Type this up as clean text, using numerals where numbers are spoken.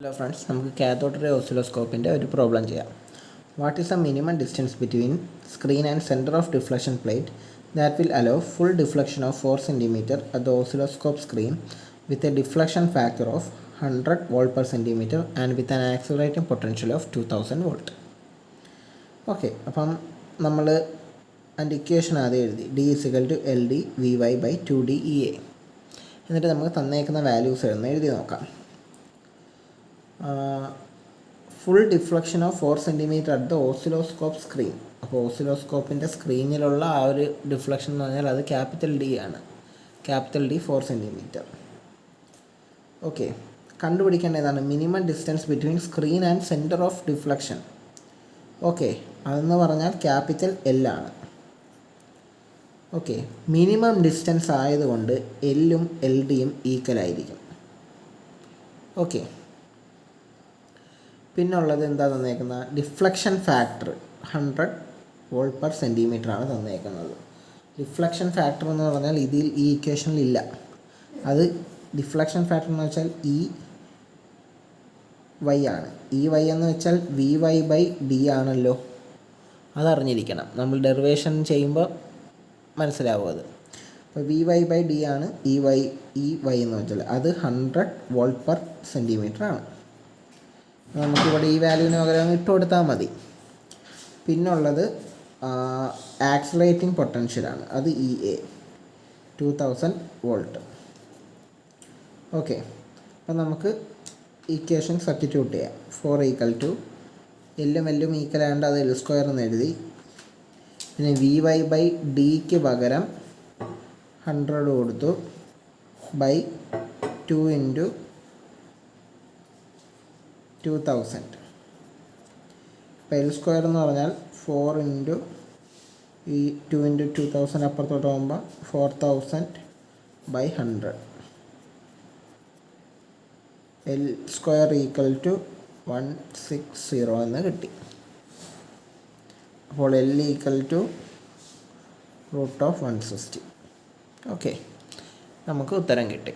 Hello friends, നമുക്ക് cathode ray oscilloscope-ന്റെ ഒരു problem ചെയ്യാം. What is the minimum distance between screen and center of deflection plate that will allow full deflection of 4 cm at the oscilloscope screen with a deflection factor of 100 volt per centimeter and with an accelerating potential of 2000 volt. Okay, അപ്പം നമ്മൾ അതിൻ്റെ equation ആദ്യം എഴുതി D = LD Vy/2D EA. എന്നിട്ട് നമുക്ക് തന്നേക്കുന്ന values എഴുതി നോക്കാം. Full deflection of 4 cm at the oscilloscope screen. അപ്പോൾ ഓസിലോസ്കോപ്പിൻ്റെ സ്ക്രീനിലുള്ള ആ ഒരു ഡിഫ്ലക്ഷൻ എന്ന് പറഞ്ഞാൽ അത് ക്യാപിറ്റൽ D ആണ്. Capital D 4 cm. ഓക്കെ, കണ്ടുപിടിക്കേണ്ടതാണ് minimum distance between screen and centre of deflection. Okay, അതെന്ന് പറഞ്ഞാൽ ക്യാപിറ്റൽ L ആണ്. ഓക്കെ, മിനിമം ഡിസ്റ്റൻസ് ആയതുകൊണ്ട് എല്ലും എൽ ഡിയും ഈക്വൽ ആയിരിക്കും. ഓക്കെ, പിന്നുള്ളത് എന്താ തന്നേക്കുന്നത്? Deflection factor 100 volt per centimetre ആണ് തന്നേക്കുന്നത്. ഡിഫ്ലക്ഷൻ ഫാക്ടർ എന്ന് പറഞ്ഞാൽ ഇതിൽ ഈ ഇക്വേഷനിൽ ഇല്ല. അത് ഡിഫ്ലക്ഷൻ ഫാക്ടർ എന്ന് വെച്ചാൽ EY ആണ്. EY എന്ന് വെച്ചാൽ Vy/D ആണല്ലോ. അതറിഞ്ഞിരിക്കണം, നമ്മൾ ഡെറിവേഷൻ ചെയ്യുമ്പോൾ മനസ്സിലാവും അത്. അപ്പോൾ Vy/D ആണ്. EY എന്ന് വെച്ചാൽ അത് 100 വോൾട്ട് പെർ സെൻറ്റിമീറ്റർ ആണ്. നമുക്കിവിടെ ഈ വാല്യൂവിന് പകരം ഇട്ട് കൊടുത്താൽ മതി. പിന്നുള്ളത് ആക്സിലറേറ്റിംഗ് പൊട്ടൻഷ്യലാണ്, അത് EA 2000 വോൾട്ട്. ഓക്കെ, അപ്പം നമുക്ക് ഇക്വേഷൻ സബ്സ്റ്റിറ്റ്യൂട്ട് ചെയ്യാം. 4 = എല്ലും ഈക്വൽ ആയതുകൊണ്ട് അത് L² എന്ന് എഴുതി. പിന്നെ Vy/Dക്ക് പകരം 100 കൊടുത്തു ബൈ 2 × 2000. ഇപ്പോൾ L² എന്ന് പറഞ്ഞാൽ 4 × ഈ 2 × 2000 അപ്പുറത്തോട്ട് പോകുമ്പോൾ 4000/100. L² = 160 എന്ന് കിട്ടി. അപ്പോൾ L = √160. ഓക്കെ, നമുക്ക് ഉത്തരം കിട്ടി.